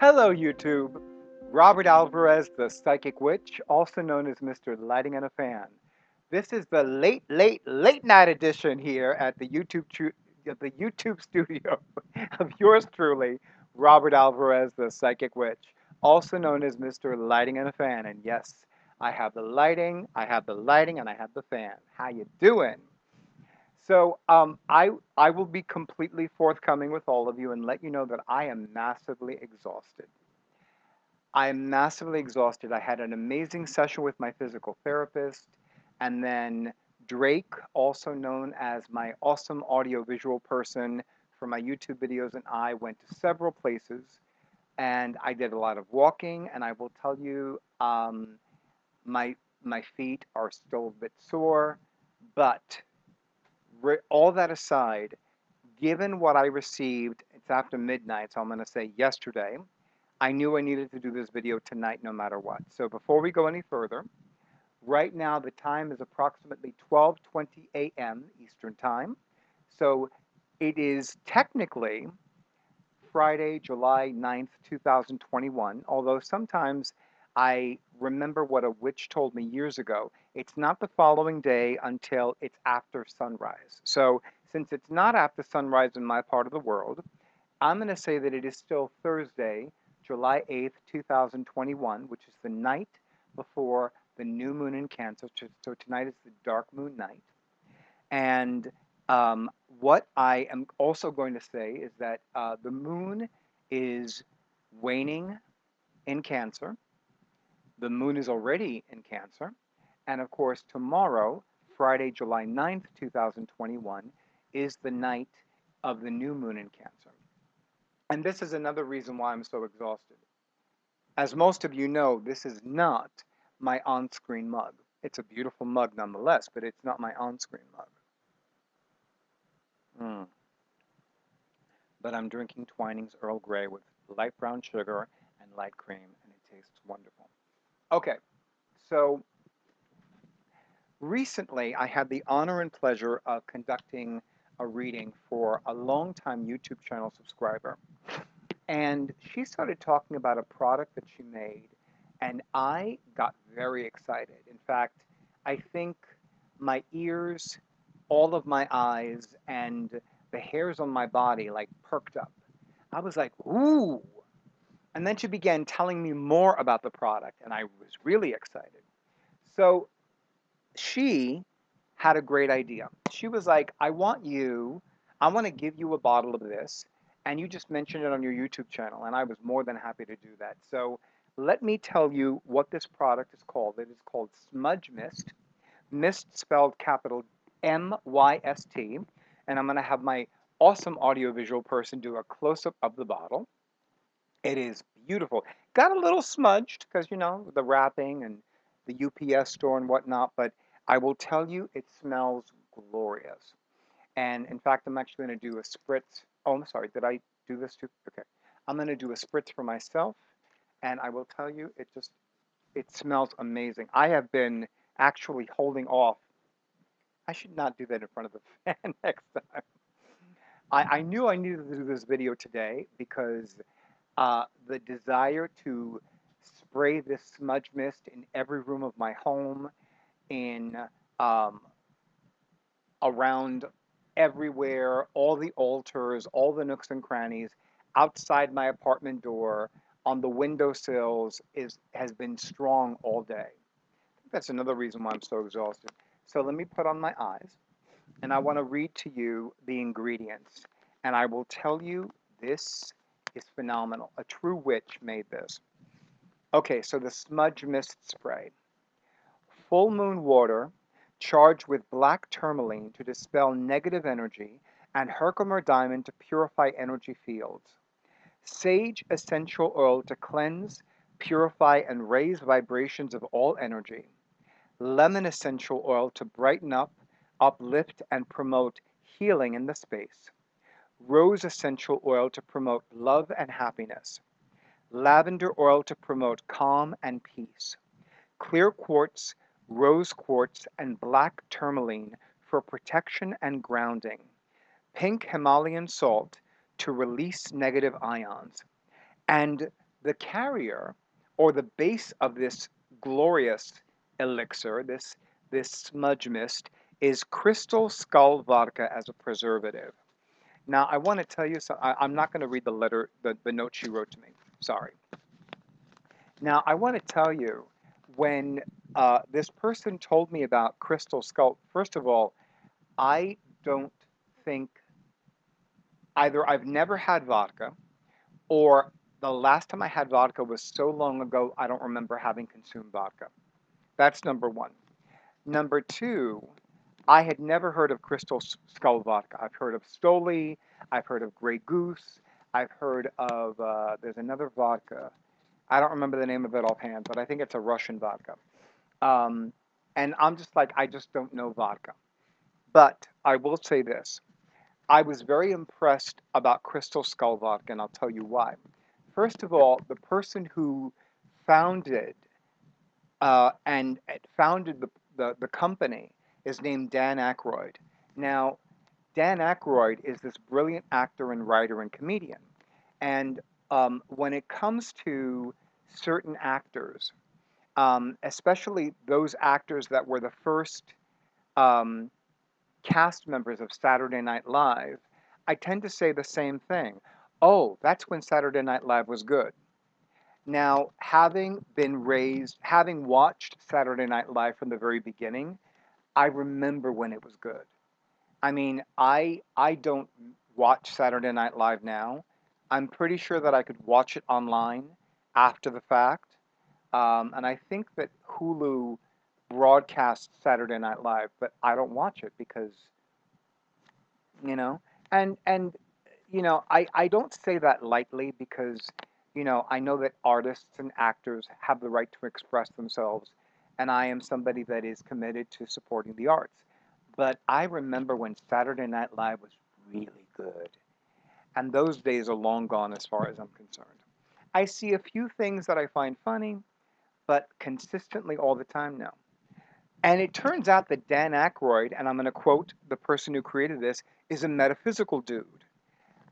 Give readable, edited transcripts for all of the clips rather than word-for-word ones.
Hello, YouTube. Robert Alvarez, the Psychic Witch, also known as Mr. Lighting and a Fan. This is the late night edition here at the YouTube studio of yours truly, Robert Alvarez, the Psychic Witch, also known as Mr. Lighting and a Fan. And yes, I have the lighting, and I have the fan. How you doing? So I will be completely forthcoming with all of you and let you know that I am massively exhausted. I am massively exhausted. I had an amazing session with my physical therapist, and then Drake, also known as my awesome audiovisual person for my YouTube videos, and I went to several places, and I did a lot of walking. And I will tell you, my my feet are still a bit sore, but all that aside, given what I received, it's after midnight, so I'm going to say yesterday. I knew I needed to do this video tonight no matter what. So before we go any further, right now the time is approximately 12:20 a.m. Eastern Time. So it is technically Friday, July 9th, 2021, although sometimes I remember what a witch told me years ago. It's not the following day until it's after sunrise. So since it's not after sunrise in my part of the world, I'm going to say that it is still Thursday, July 8th, 2021, which is the night before the new moon in Cancer. So tonight is the dark moon night. And what I am also going to say is that the moon is waning in Cancer. The moon is already in Cancer. And of course, tomorrow, Friday, July 9th, 2021, is the night of the new moon in Cancer. And this is another reason why I'm so exhausted. As most of you know, this is not my on-screen mug. It's a beautiful mug nonetheless, but it's not my on-screen mug. Mm. But I'm drinking Twinings Earl Grey with light brown sugar and light cream, and it tastes wonderful. Okay, so recently I had the honor and pleasure of conducting a reading for a longtime YouTube channel subscriber. And she started talking about a product that she made, and I got very excited. In fact, I think my ears, all of my eyes, and the hairs on my body like perked up. I was like, ooh. And then she began telling me more about the product, and I was really excited. So she had a great idea. She was like, I want to give you a bottle of this, and you just mentioned it on your YouTube channel, and I was more than happy to do that. So let me tell you what this product is called. It is called Smudge Myst, Myst spelled capital MYST, and I'm going to have my awesome audiovisual person do a close-up of the bottle. It is beautiful. Got a little smudged because, the wrapping and the UPS store and whatnot, but I will tell you it smells glorious. And in fact, I'm actually going to do a spritz. Oh, I'm sorry. Did I do this too? Okay. I'm going to do a spritz for myself, and I will tell you it smells amazing. I have been actually holding off. I should not do that in front of the fan next time. I knew I needed to do this video today because the desire to spray this smudge mist in every room of my home, in um, around everywhere, all the altars, all the nooks and crannies, outside my apartment door, on the windowsills has been strong all day. That's another reason why I'm so exhausted. So let me put on my eyes, and I want to read to you the ingredients. And I will tell you this is phenomenal. A true witch made this. Okay, so the Smudge Mist Spray. Full moon water charged with black tourmaline to dispel negative energy and Herkimer diamond to purify energy fields. Sage essential oil to cleanse, purify, and raise vibrations of all energy. Lemon essential oil to brighten up, uplift, and promote healing in the space. Rose essential oil to promote love and happiness. Lavender oil to promote calm and peace. Clear quartz, rose quartz, and black tourmaline for protection and grounding. Pink Himalayan salt to release negative ions. And the carrier or the base of this glorious elixir, this smudge mist, is crystal skull vodka as a preservative. Now, I want to tell you something. I'm not going to read the letter, the note she wrote to me. Sorry. Now, I want to tell you when this person told me about crystal skull, first of all, I don't think either I've never had vodka or the last time I had vodka was so long ago, I don't remember having consumed vodka. That's number one. Number two, I had never heard of Crystal Skull vodka. I've heard of Stoli. I've heard of Grey Goose. I've heard of, there's another vodka. I don't remember the name of it offhand, but I think it's a Russian vodka. Um, and I'm just like, I just don't know vodka. But I will say this. I was very impressed about Crystal Skull vodka, and I'll tell you why. First of all, the person who founded and founded the company is named Dan Aykroyd. Now, Dan Aykroyd is this brilliant actor and writer and comedian. And when it comes to certain actors, especially those actors that were the first um, cast members of Saturday Night Live, I tend to say the same thing. Oh, that's when Saturday Night Live was good. Now, having been raised, having watched Saturday Night Live from the very beginning, I remember when it was good. I mean, I don't watch Saturday Night Live now. I'm pretty sure that I could watch it online after the fact. And I think that Hulu broadcasts Saturday Night Live, but I don't watch it because, you know, and I don't say that lightly because, I know that artists and actors have the right to express themselves, and I am somebody that is committed to supporting the arts. But I remember when Saturday Night Live was really good, and those days are long gone as far as I'm concerned. I see a few things that I find funny, but consistently all the time, no. And it turns out that Dan Aykroyd, and I'm going to quote the person who created this, is a metaphysical dude.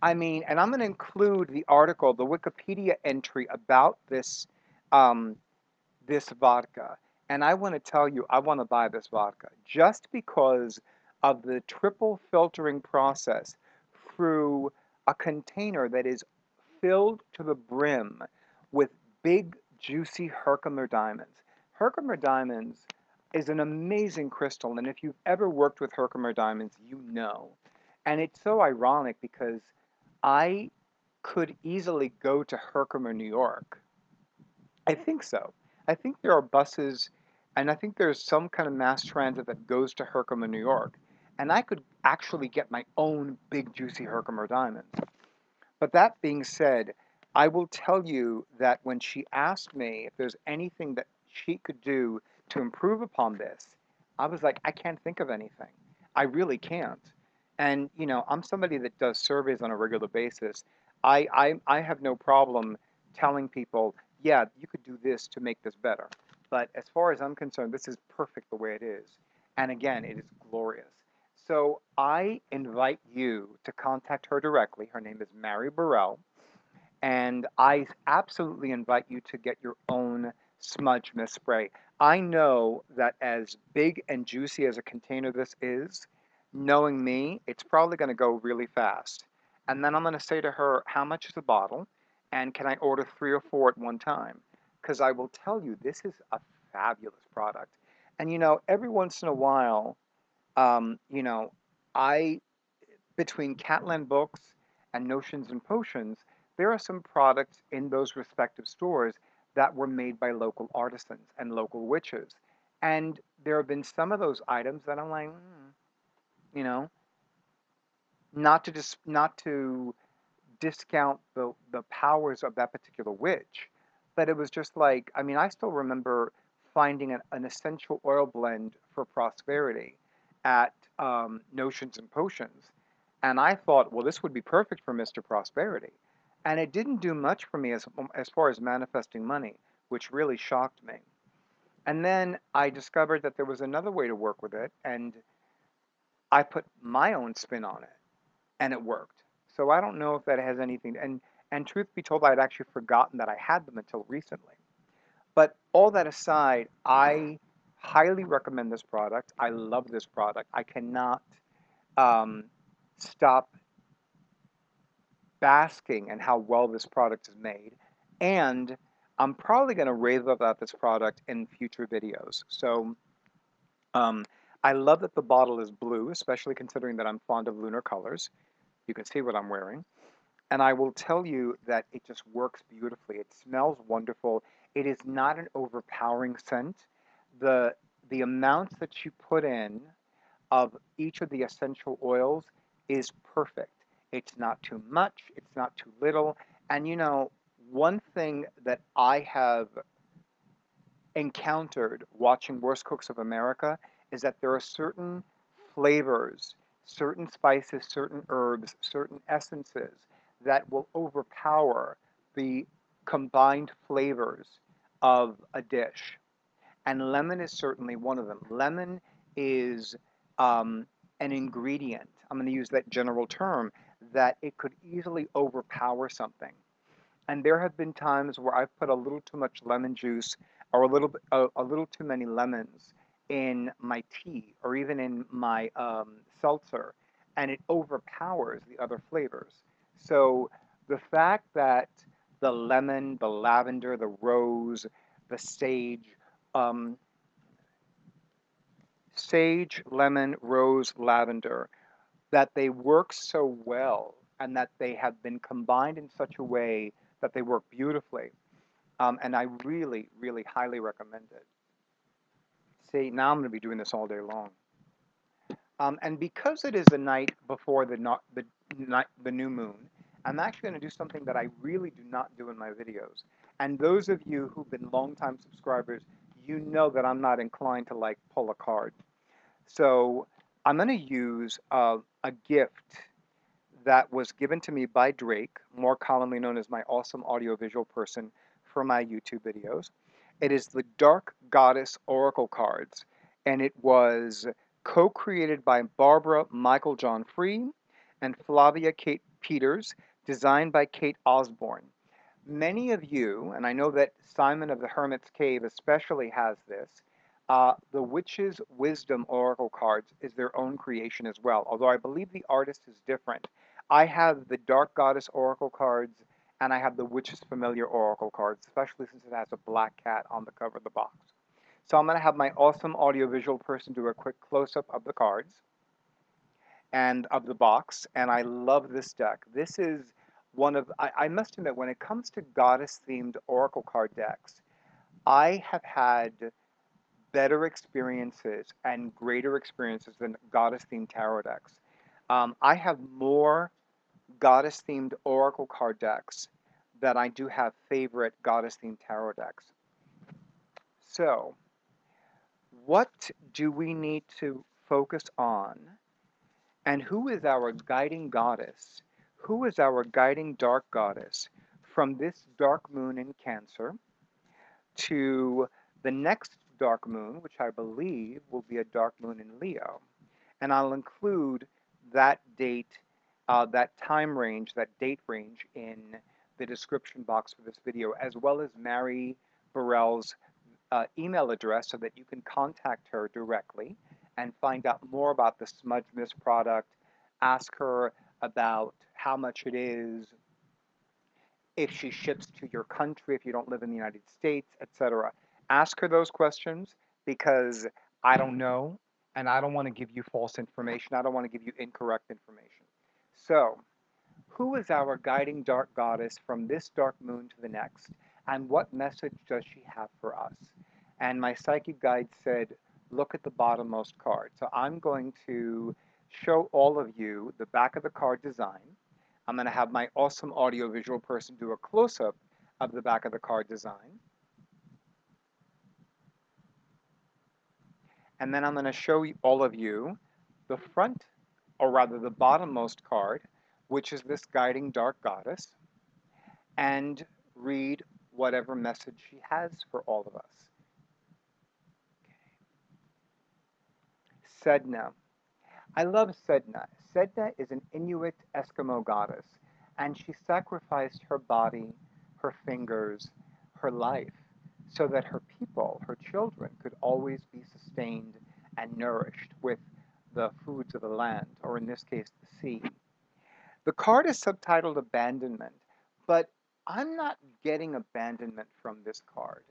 I mean, and I'm going to include the article, the Wikipedia entry about um, this vodka. And I want to tell you, I want to buy this vodka just because of the triple filtering process through a container that is filled to the brim with big, juicy Herkimer diamonds. Herkimer diamonds is an amazing crystal, and if you've ever worked with Herkimer diamonds, you know. And it's so ironic because I could easily go to Herkimer, New York. I think so. I think there are buses, and I think there's some kind of mass transit that goes to Herkimer, New York. And I could actually get my own big, juicy Herkimer diamonds. But that being said, I will tell you that when she asked me if there's anything that she could do to improve upon this, I was like, I can't think of anything. I really can't. And I'm somebody that does surveys on a regular basis. I have no problem telling people, yeah, you could do this to make this better. But as far as I'm concerned, this is perfect the way it is. And again, it is glorious. So I invite you to contact her directly. Her name is Mary Burrell. And I absolutely invite you to get your own Smudge Mist spray. I know that as big and juicy as a container this is, knowing me, it's probably going to go really fast. And then I'm going to say to her, how much is a bottle? And can I order 3 or 4 at one time? Because I will tell you, this is a fabulous product. And every once in a while, um, you know, I between Catland Books and Notions and Potions, there are some products in those respective stores that were made by local artisans and local witches. And there have been some of those items that I'm like, you know, not to discount the powers of that particular witch, but it was just like, I mean, I still remember finding an essential oil blend for prosperity at Notions and Potions, and I thought, well, this would be perfect for Mr. Prosperity, and it didn't do much for me as far as manifesting money, which really shocked me. And then I discovered that there was another way to work with it, and I put my own spin on it and it worked. So I don't know if that has anything. And And truth be told, I had actually forgotten that I had them until recently. But all that aside, I highly recommend this product. I love this product. I cannot um, stop basking in how well this product is made. And I'm probably going to rave about this product in future videos. So um, I love that the bottle is blue, especially considering that I'm fond of lunar colors. You can see what I'm wearing. And I will tell you that it just works beautifully. It smells wonderful. It is not an overpowering scent. The the amounts that you put in of each of the essential oils is perfect. It's not too much, it's not too little. And one thing that I have encountered watching Worst Cooks of America is that there are certain flavors, certain spices, certain herbs, certain essences that will overpower the combined flavors of a dish. And lemon is certainly one of them. Lemon is um, an ingredient, I'm going to use that general term, that it could easily overpower something. And there have been times where I've put a little too much lemon juice or a little too many lemons in my tea or even in my seltzer, and it overpowers the other flavors. So the fact that the lemon, the lavender, the rose, the um, sage, lemon, rose, lavender, that they work so well and that they have been combined in such a way that they work beautifully. And I really, really highly recommend it. See, now I'm going to be doing this all day long. And because it is the night before the new moon, I'm actually going to do something that I really do not do in my videos. And those of you who've been longtime subscribers, you know that I'm not inclined to like pull a card. So I'm going to use a gift that was given to me by Drake, more commonly known as my awesome audiovisual person for my YouTube videos. It is the Dark Goddess Oracle cards, and it was co created by Barbara Michael John Free and Flavia Kate Peters, designed by Kate Osborne. Many of you, and I know that Simon of the Hermit's Cave especially has this, the Witch's Wisdom Oracle cards is their own creation as well, although I believe the artist is different. I have the Dark Goddess Oracle cards, and I have the Witch's Familiar Oracle cards, especially since it has a black cat on the cover of the box. So I'm going to have my awesome audiovisual person do a quick close-up of the cards and of the box, and I love this deck. This is one of, I must admit, when it comes to goddess-themed Oracle card decks, I have had better experiences and greater experiences than goddess-themed tarot decks. I have more goddess-themed Oracle card decks than I do have favorite goddess-themed tarot decks. So, what do we need to focus on? And who is our guiding goddess? Who is our guiding dark goddess from this dark moon in Cancer to the next dark moon, which I believe will be a dark moon in Leo? And I'll include that date, that time range, that date range in the description box for this video, as well as Mary Burrell's email address so that you can contact her directly and find out more about the Smudge Myst product. Ask her about how much it is, if she ships to your country, if you don't live in the United States, etc. Ask her those questions because I don't know and I don't want to give you false information. I don't want to give you incorrect information. So, who is our guiding dark goddess from this dark moon to the next? And what message does she have for us? And my psychic guide said, look at the bottommost card. So I'm going to show all of you the back of the card design. I'm going to have my awesome audiovisual person do a close-up of the back of the card design. And then I'm going to show all of you the front, or rather the bottommost card, which is this guiding dark goddess, and read whatever message she has for all of us. Sedna. I love Sedna. Sedna is an Inuit Eskimo goddess, And she sacrificed her body, her fingers, her life, so that her people, her children, could always be sustained and nourished with the foods of the land, or in this case, the sea. The card is subtitled Abandonment, but I'm not getting abandonment from this card.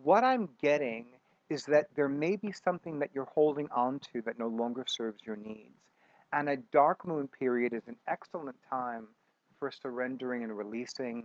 What I'm getting is that there may be something that you're holding on to that no longer serves your needs. And a dark moon period is an excellent time for surrendering and releasing,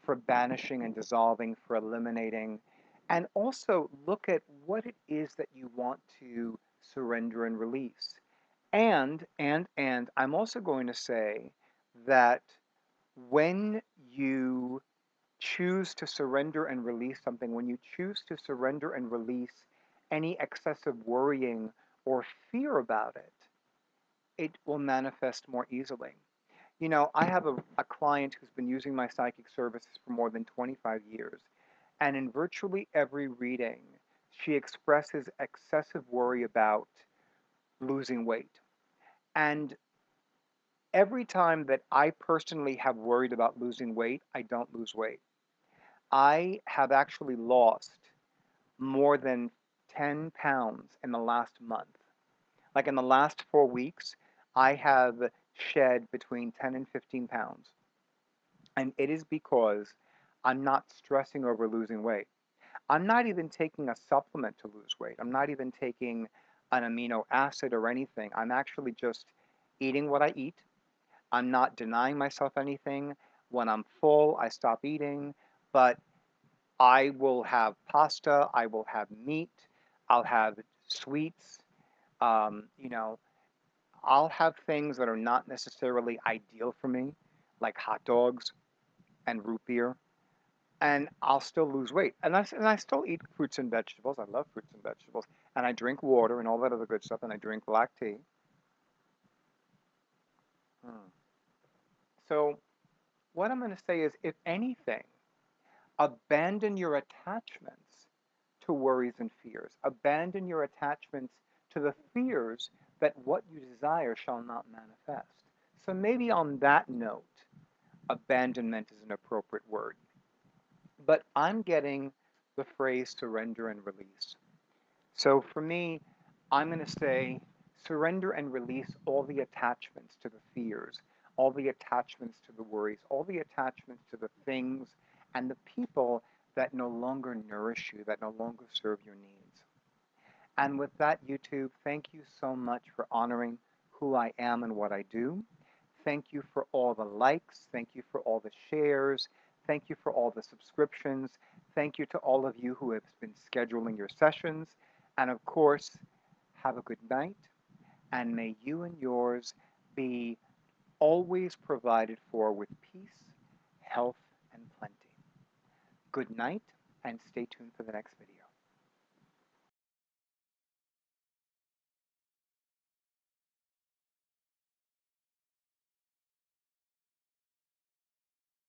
for banishing and dissolving, for eliminating, and also look at what it is that you want to surrender and release. And I'm also going to say that when you choose to surrender and release something, when you choose to surrender and release any excessive worrying or fear about it, it will manifest more easily. You know, I have a client who's been using my psychic services for more than 25 years, and in virtually every reading, she expresses excessive worry about losing weight. And every time that I personally have worried about losing weight, I don't lose weight. I have actually lost more than 10 pounds in the last month. Like in the last 4 weeks, I have shed between 10 and 15 pounds. And it is because I'm not stressing over losing weight. I'm not even taking a supplement to lose weight. I'm not even taking an amino acid or anything. I'm actually just eating what I eat. I'm not denying myself anything. When I'm full, I stop eating, but I will have pasta, I will have meat, I'll have sweets, you know, I'll have things that are not necessarily ideal for me, like hot dogs and root beer, and I'll still lose weight. And I still eat fruits and vegetables. I love fruits and vegetables. And I drink water and all that other good stuff, and I drink black tea. Hmm. So, what I'm going to say is if anything, abandon your attachments to worries and fears. Abandon your attachments to the fears that what you desire shall not manifest. So maybe on that note, abandonment is an appropriate word. But I'm getting the phrase surrender and release. So for me, I'm going to say surrender and release all the attachments to the fears, all the attachments to the worries, all the attachments to the things and the people that no longer nourish you, that no longer serve your needs. And with that, YouTube, thank you so much for honoring who I am and what I do. Thank you for all the likes. Thank you for all the shares. Thank you for all the subscriptions. Thank you to all of you who have been scheduling your sessions. And of course, have a good night. And may you and yours be always provided for with peace, health, and plenty. Good night, and stay tuned for the next video.